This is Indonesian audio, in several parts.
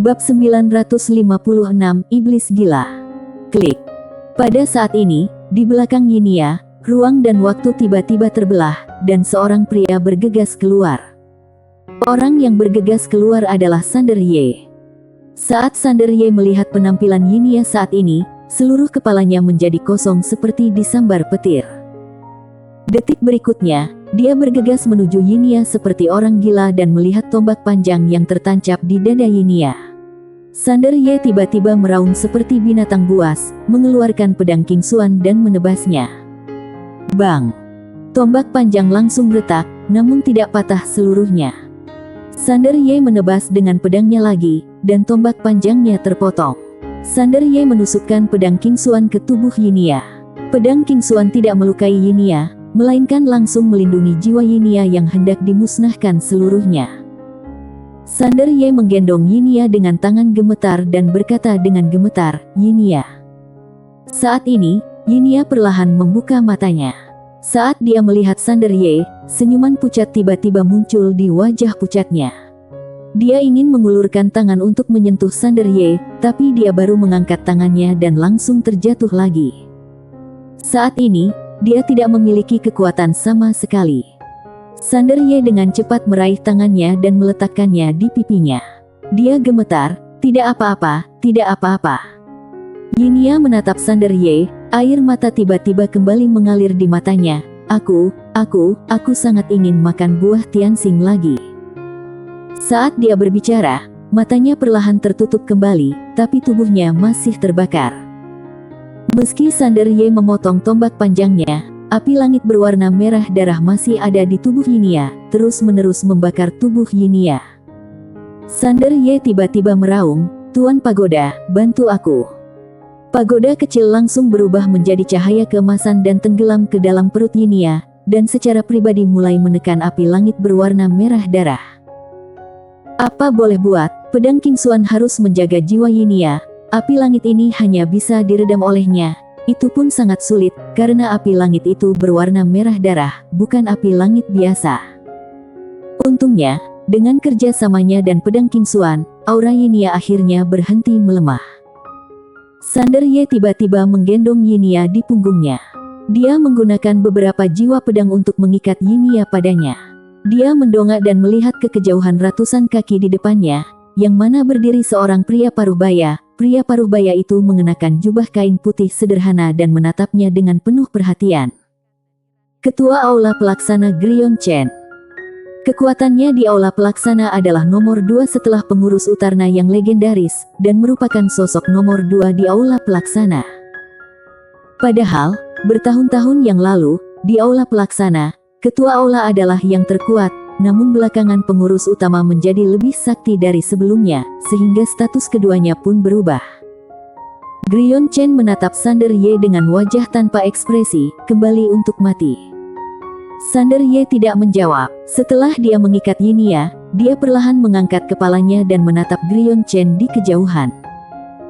Bab 956 Iblis Gila. Klik. Pada saat ini, di belakang Yinia, ruang dan waktu tiba-tiba terbelah, dan seorang pria bergegas keluar. Orang yang bergegas keluar adalah Sander Ye. Saat Sander Ye melihat penampilan Yinia saat ini, seluruh kepalanya menjadi kosong seperti disambar petir. Detik berikutnya, dia bergegas menuju Yinia seperti orang gila dan melihat tombak panjang yang tertancap di dada Yinia. Sander Ye tiba-tiba meraung seperti binatang buas, mengeluarkan pedang Kingsuan dan menebasnya. Bang! Tombak panjang langsung retak, namun tidak patah seluruhnya. Sander Ye menebas dengan pedangnya lagi, dan tombak panjangnya terpotong. Sander Ye menusukkan pedang Kingsuan ke tubuh Yinia. Pedang Kingsuan tidak melukai Yinia, melainkan langsung melindungi jiwa Yinia yang hendak dimusnahkan seluruhnya. Sander Ye menggendong Yinia dengan tangan gemetar dan berkata dengan gemetar, "Yinia." Saat ini, Yinia perlahan membuka matanya. Saat dia melihat Sander Ye, senyuman pucat tiba-tiba muncul di wajah pucatnya. Dia ingin mengulurkan tangan untuk menyentuh Sander Ye, tapi dia baru mengangkat tangannya dan langsung terjatuh lagi. Saat ini, dia tidak memiliki kekuatan sama sekali. Sander Ye dengan cepat meraih tangannya dan meletakkannya di pipinya. Dia gemetar, "Tidak apa-apa, tidak apa-apa." Yinia menatap Sander Ye, air mata tiba-tiba kembali mengalir di matanya. Aku sangat ingin makan buah Tianxing lagi." Saat dia berbicara, matanya perlahan tertutup kembali, tapi tubuhnya masih terbakar. Meski Sander Ye memotong tombak panjangnya, api langit berwarna merah darah masih ada di tubuh Yinia, terus-menerus membakar tubuh Yinia. Sander Ye tiba-tiba meraung, "Tuan Pagoda, bantu aku." Pagoda kecil langsung berubah menjadi cahaya keemasan dan tenggelam ke dalam perut Yinia, dan secara pribadi mulai menekan api langit berwarna merah darah. Apa boleh buat, pedang Kingsuan harus menjaga jiwa Yinia. Api langit ini hanya bisa diredam olehnya. Itu pun sangat sulit, karena api langit itu berwarna merah darah, bukan api langit biasa. Untungnya, dengan kerjasamanya dan pedang Kingsuan, aura Yinia akhirnya berhenti melemah. Sander Ye tiba-tiba menggendong Yinia di punggungnya. Dia menggunakan beberapa jiwa pedang untuk mengikat Yinia padanya. Dia mendongak dan melihat ke kejauhan ratusan kaki di depannya, yang mana berdiri seorang pria paruh baya. Pria paruh baya itu mengenakan jubah kain putih sederhana dan menatapnya dengan penuh perhatian. Ketua Aula Pelaksana Grion Chen. Kekuatannya di Aula Pelaksana adalah nomor 2 setelah pengurus Utarna yang legendaris, dan merupakan sosok nomor 2 di Aula Pelaksana. Padahal, bertahun-tahun yang lalu, di Aula Pelaksana, Ketua Aula adalah yang terkuat. Namun belakangan pengurus utama menjadi lebih sakti dari sebelumnya, sehingga status keduanya pun berubah. Grion Chen menatap Sander Ye dengan wajah tanpa ekspresi, kembali untuk mati. Sander Ye tidak menjawab. Setelah dia mengikat Yinia, dia perlahan mengangkat kepalanya dan menatap Grion Chen di kejauhan.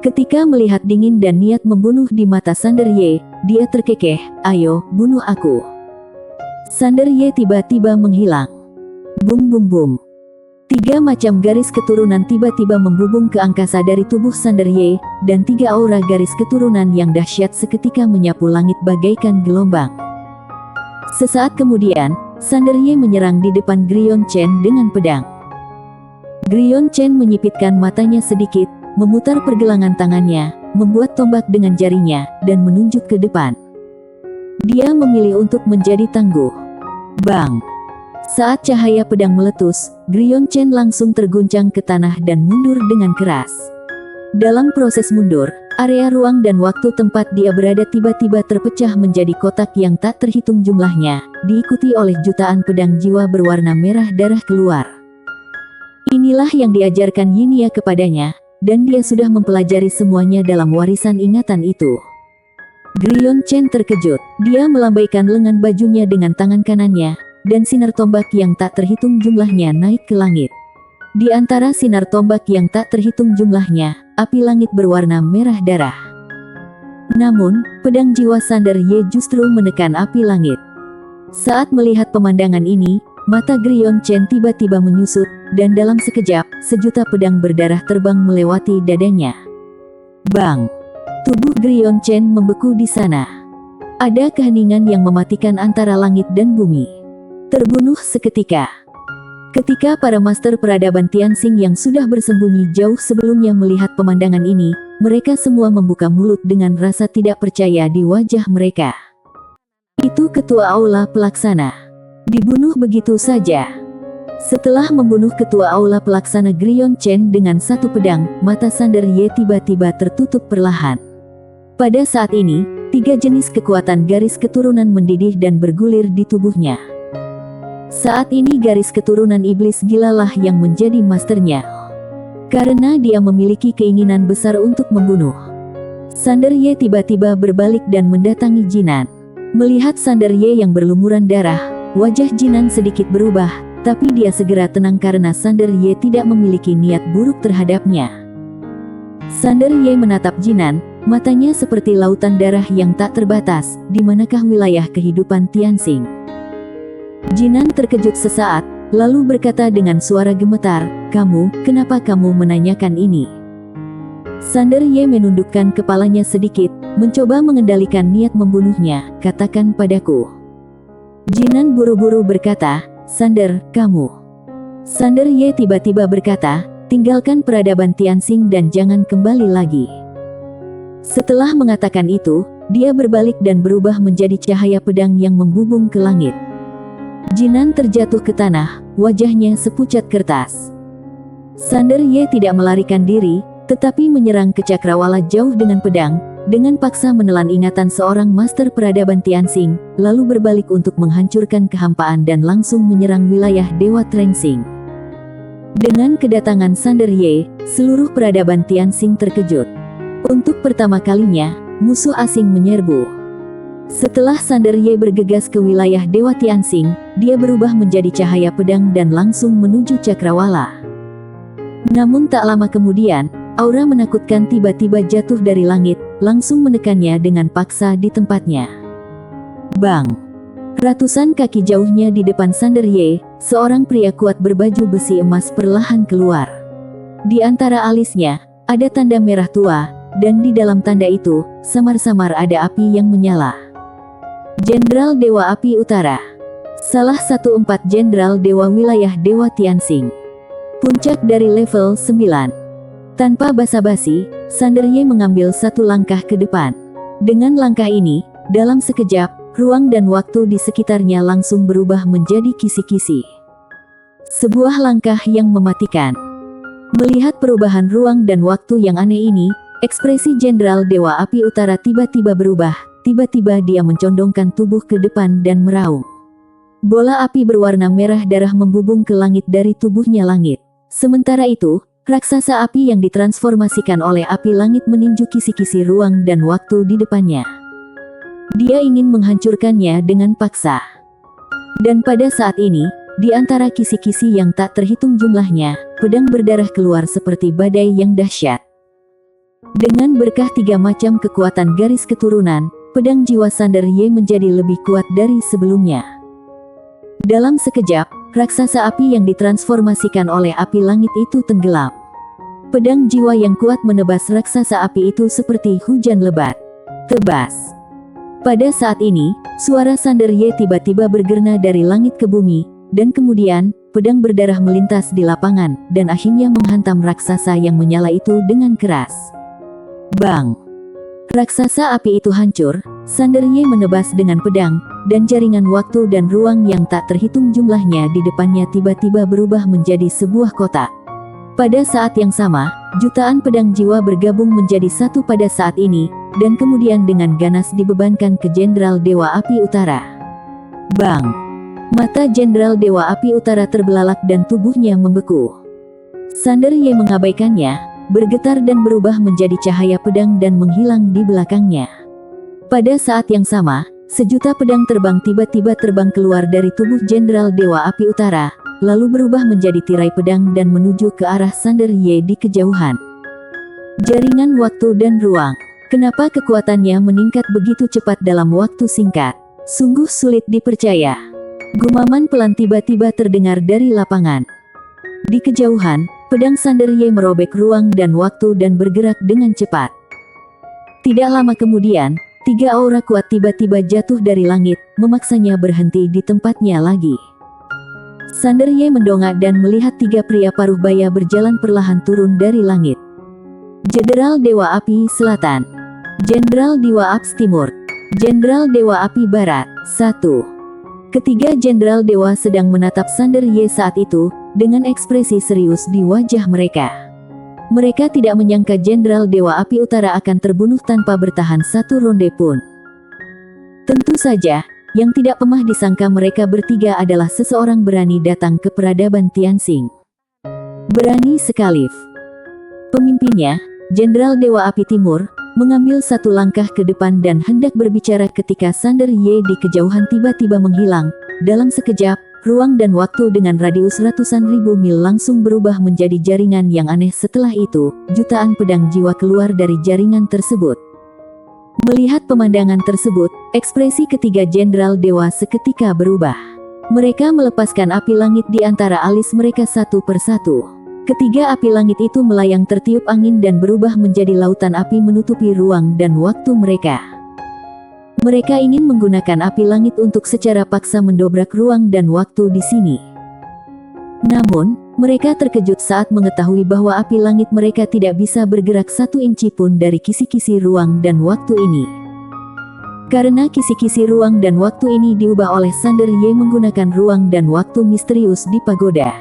Ketika melihat dingin dan niat membunuh di mata Sander Ye, dia terkekeh, "Ayo, bunuh aku." Sander Ye tiba-tiba menghilang. Bum bum bum. 3 macam garis keturunan tiba-tiba membubung ke angkasa dari tubuh Sander Ye, dan 3 aura garis keturunan yang dahsyat seketika menyapu langit bagaikan gelombang. Sesaat kemudian, Sander Ye menyerang di depan Grion Chen dengan pedang. Grion Chen menyipitkan matanya sedikit, memutar pergelangan tangannya, membuat tombak dengan jarinya, dan menunjuk ke depan. Dia memilih untuk menjadi tangguh. Bang! Saat cahaya pedang meletus, Grion Chen langsung terguncang ke tanah dan mundur dengan keras. Dalam proses mundur, area ruang dan waktu tempat dia berada tiba-tiba terpecah menjadi kotak yang tak terhitung jumlahnya, diikuti oleh jutaan pedang jiwa berwarna merah darah keluar. Inilah yang diajarkan Yinia kepadanya, dan dia sudah mempelajari semuanya dalam warisan ingatan itu. Grion Chen terkejut, dia melambaikan lengan bajunya dengan tangan kanannya, dan sinar tombak yang tak terhitung jumlahnya naik ke langit. Di antara sinar tombak yang tak terhitung jumlahnya, api langit berwarna merah darah. Namun, pedang jiwa Sander Ye justru menekan api langit. Saat melihat pemandangan ini, mata Grion Chen tiba-tiba menyusut, dan dalam sekejap, sejuta pedang berdarah terbang melewati dadanya. Bang! Tubuh Grion Chen membeku di sana. Ada keheningan yang mematikan antara langit dan bumi. Terbunuh seketika. Ketika para master peradaban Tianxing yang sudah bersembunyi jauh sebelumnya melihat pemandangan ini, mereka semua membuka mulut dengan rasa tidak percaya di wajah mereka. Itu ketua aula pelaksana. Dibunuh begitu saja. Setelah membunuh ketua aula pelaksana Grion Chen dengan satu pedang, mata Sander Ye tiba-tiba tertutup perlahan. Pada saat ini, 3 jenis kekuatan garis keturunan mendidih dan bergulir di tubuhnya. Saat ini garis keturunan iblis gilalah yang menjadi masternya. Karena dia memiliki keinginan besar untuk membunuh. Sander Ye tiba-tiba berbalik dan mendatangi Jinan. Melihat Sander Ye yang berlumuran darah, wajah Jinan sedikit berubah, tapi dia segera tenang karena Sander Ye tidak memiliki niat buruk terhadapnya. Sander Ye menatap Jinan, matanya seperti lautan darah yang tak terbatas. Di manakah wilayah kehidupan Tianxing? Jinan terkejut sesaat, lalu berkata dengan suara gemetar, kenapa kamu menanyakan ini? Sander Ye menundukkan kepalanya sedikit, mencoba mengendalikan niat membunuhnya. Katakan padaku. Jinan buru-buru berkata, Sander, kamu. Sander Ye tiba-tiba berkata, tinggalkan peradaban Tianxing dan jangan kembali lagi. Setelah mengatakan itu, dia berbalik dan berubah menjadi cahaya pedang yang membubung ke langit. Jinan terjatuh ke tanah, wajahnya sepucat kertas. Sander Ye tidak melarikan diri, tetapi menyerang ke cakrawala jauh dengan pedang, dengan paksa menelan ingatan seorang master peradaban Tianxing, lalu berbalik untuk menghancurkan kehampaan dan langsung menyerang wilayah Dewa Trengsing. Dengan kedatangan Sander Ye, seluruh peradaban Tianxing terkejut. Untuk pertama kalinya, musuh asing menyerbu. Setelah Sander Ye bergegas ke wilayah Dewa Tianxing, dia berubah menjadi cahaya pedang dan langsung menuju cakrawala. Namun tak lama kemudian, aura menakutkan tiba-tiba jatuh dari langit, langsung menekannya dengan paksa di tempatnya. Bang! Ratusan kaki jauhnya di depan Sander Ye, seorang pria kuat berbaju besi emas perlahan keluar. Di antara alisnya, ada tanda merah tua, dan di dalam tanda itu, samar-samar ada api yang menyala. Jenderal Dewa Api Utara. Salah satu 4 jenderal Dewa wilayah Dewa Tianxing. Puncak dari level 9. Tanpa basa-basi, Sander Ye mengambil satu langkah ke depan. Dengan langkah ini, dalam sekejap, ruang dan waktu di sekitarnya langsung berubah menjadi kisi-kisi. Sebuah langkah yang mematikan. Melihat perubahan ruang dan waktu yang aneh ini, ekspresi Jenderal Dewa Api Utara tiba-tiba berubah. Tiba-tiba dia mencondongkan tubuh ke depan dan meraung. Bola api berwarna merah darah membubung ke langit dari tubuhnya langit. Sementara itu, raksasa api yang ditransformasikan oleh api langit meninju kisi-kisi ruang dan waktu di depannya. Dia ingin menghancurkannya dengan paksa. Dan pada saat ini, di antara kisi-kisi yang tak terhitung jumlahnya, pedang berdarah keluar seperti badai yang dahsyat. Dengan berkah 3 macam kekuatan garis keturunan, pedang jiwa Sander Ye menjadi lebih kuat dari sebelumnya. Dalam sekejap, raksasa api yang ditransformasikan oleh api langit itu tenggelam. Pedang jiwa yang kuat menebas raksasa api itu seperti hujan lebat. Tebas. Pada saat ini, suara Sander Ye tiba-tiba bergerna dari langit ke bumi, dan kemudian, pedang berdarah melintas di lapangan, dan akhirnya menghantam raksasa yang menyala itu dengan keras. Bang! Raksasa api itu hancur, Sander Ye menebas dengan pedang, dan jaringan waktu dan ruang yang tak terhitung jumlahnya di depannya tiba-tiba berubah menjadi sebuah kotak. Pada saat yang sama, jutaan pedang jiwa bergabung menjadi satu pada saat ini, dan kemudian dengan ganas dibebankan ke Jenderal Dewa Api Utara. Bang! Mata Jenderal Dewa Api Utara terbelalak dan tubuhnya membeku. Sander Ye mengabaikannya, bergetar dan berubah menjadi cahaya pedang dan menghilang di belakangnya. Pada saat yang sama, sejuta pedang terbang tiba-tiba terbang keluar dari tubuh Jenderal Dewa Api Utara, lalu berubah menjadi tirai pedang dan menuju ke arah Sander Ye di kejauhan. Jaringan waktu dan ruang. Kenapa kekuatannya meningkat begitu cepat dalam waktu singkat? Sungguh sulit dipercaya. Gumaman pelan tiba-tiba terdengar dari lapangan. Di kejauhan, pedang Sander Ye merobek ruang dan waktu dan bergerak dengan cepat. Tidak lama kemudian, 3 aura kuat tiba-tiba jatuh dari langit, memaksanya berhenti di tempatnya lagi. Sander Ye mendongak dan melihat 3 pria paruh baya berjalan perlahan turun dari langit. Jenderal Dewa Api Selatan, Jenderal Dewa Aps Timur, Jenderal Dewa Api Barat, 1. Ketiga Jenderal Dewa sedang menatap Sander Ye saat itu, dengan ekspresi serius di wajah mereka. Mereka tidak menyangka Jenderal Dewa Api Utara akan terbunuh tanpa bertahan 1 ronde pun. Tentu saja, yang tidak pernah disangka mereka bertiga adalah seseorang berani datang ke peradaban Tianxing. Berani sekali. Pemimpinnya, Jenderal Dewa Api Timur, mengambil 1 langkah ke depan dan hendak berbicara ketika Sander Ye di kejauhan tiba-tiba menghilang. Dalam sekejap, ruang dan waktu dengan radius ratusan ribu mil langsung berubah menjadi jaringan yang aneh. Setelah itu, jutaan pedang jiwa keluar dari jaringan tersebut. Melihat pemandangan tersebut, ekspresi ketiga Jenderal Dewa seketika berubah. Mereka melepaskan api langit di antara alis mereka satu persatu. Ketiga api langit itu melayang tertiup angin dan berubah menjadi lautan api menutupi ruang dan waktu mereka. Mereka ingin menggunakan api langit untuk secara paksa mendobrak ruang dan waktu di sini. Namun, mereka terkejut saat mengetahui bahwa api langit mereka tidak bisa bergerak 1 inci pun dari kisi-kisi ruang dan waktu ini. Karena kisi-kisi ruang dan waktu ini diubah oleh Sander Ye menggunakan ruang dan waktu misterius di pagoda.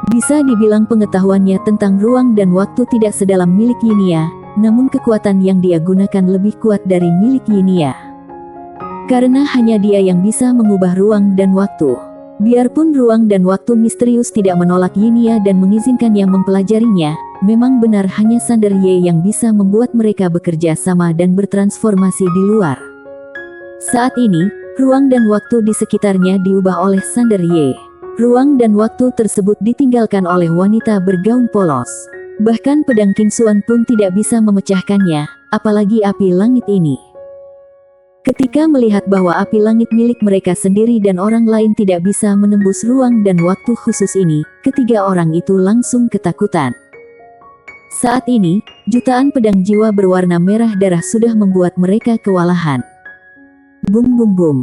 Bisa dibilang pengetahuannya tentang ruang dan waktu tidak sedalam milik Yinia, namun kekuatan yang dia gunakan lebih kuat dari milik Yinia. Karena hanya dia yang bisa mengubah ruang dan waktu. Biarpun ruang dan waktu misterius tidak menolak Yinia dan mengizinkannya mempelajarinya, memang benar hanya Sander Ye yang bisa membuat mereka bekerja sama dan bertransformasi di luar. Saat ini, ruang dan waktu di sekitarnya diubah oleh Sander Ye. Ruang dan waktu tersebut ditinggalkan oleh wanita bergaun polos. Bahkan pedang King Xuan pun tidak bisa memecahkannya, apalagi api langit ini. Ketika melihat bahwa api langit milik mereka sendiri dan orang lain tidak bisa menembus ruang dan waktu khusus ini, ketiga orang itu langsung ketakutan. Saat ini, jutaan pedang jiwa berwarna merah darah sudah membuat mereka kewalahan. Bum bum bum.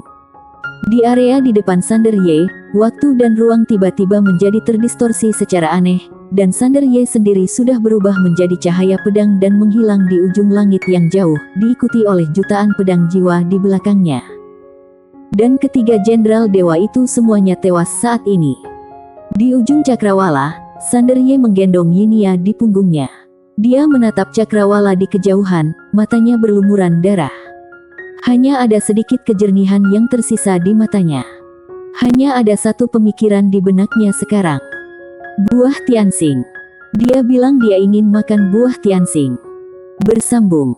Di area di depan Sander Ye, waktu dan ruang tiba-tiba menjadi terdistorsi secara aneh, dan Sander Ye sendiri sudah berubah menjadi cahaya pedang dan menghilang di ujung langit yang jauh, diikuti oleh jutaan pedang jiwa di belakangnya. Dan ketiga Jenderal Dewa itu semuanya tewas saat ini. Di ujung cakrawala, Sander Ye menggendong Yinia di punggungnya. Dia menatap cakrawala di kejauhan, matanya berlumuran darah. Hanya ada sedikit kejernihan yang tersisa di matanya. Hanya ada satu pemikiran di benaknya sekarang. Buah Tianxing. Dia bilang dia ingin makan buah Tianxing. Bersambung.